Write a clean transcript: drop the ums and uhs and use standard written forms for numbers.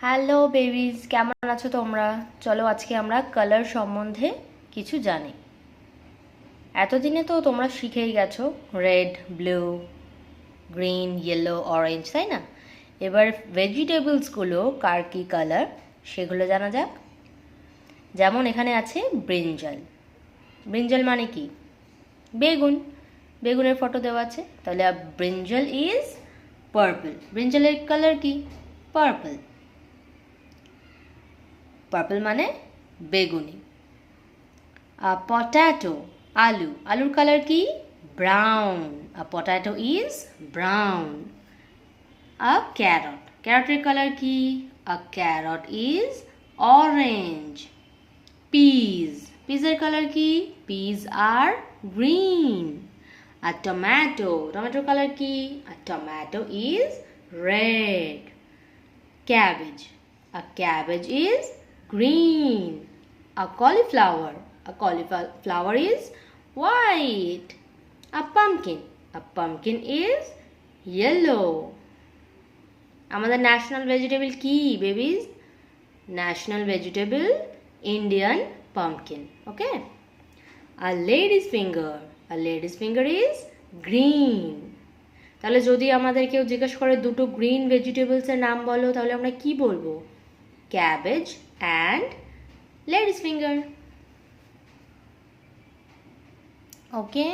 Hello babies, কেমন আছো তোমরা? চলো আজকে আমরা কালার সম্বন্ধে কিছু জানি। এতদিনে তো তোমরা শিখেই গেছো red, blue, green, yellow, orange, তাই না? এবার ভেজিটেবলসগুলো কার কী কালার সেগুলো জানা যাক। যেমন এখানে আছে ব্রিঞ্জাল। ব্রিঞ্জাল মানে কি? বেগুন। বেগুনের ফটো দেওয়া আছে, তাহলে ব্রিঞ্জাল ইজ পার্পল। ব্রিঞ্জালের কালার কি? পার্পল। পার্পল মানে বেগুনি। পটাটো, আলু। আলুর কালার কি? Brown. Potato is brown. Carrot. ক্যারটের কালার কি? Carrot is orange. পিজ। পিজের কালার কি? Peas are green. টমেটো। টমেটোর কালার কি? Tomato is red. Cabbage. A cabbage is green. A cauliflower. A cauliflower is white. A pumpkin. A pumpkin is yellow. আমাদের national vegetable কি babies? National vegetable Indian pumpkin. Okay? A lady's finger. A lady's finger is green. তাহলে যদি আমাদের কেউ জিজ্ঞেস করে দুটো green ভেজিটেবলসের নাম বলো, তাহলে আমরা কি বলবো? Cabbage and ladies finger. Okay.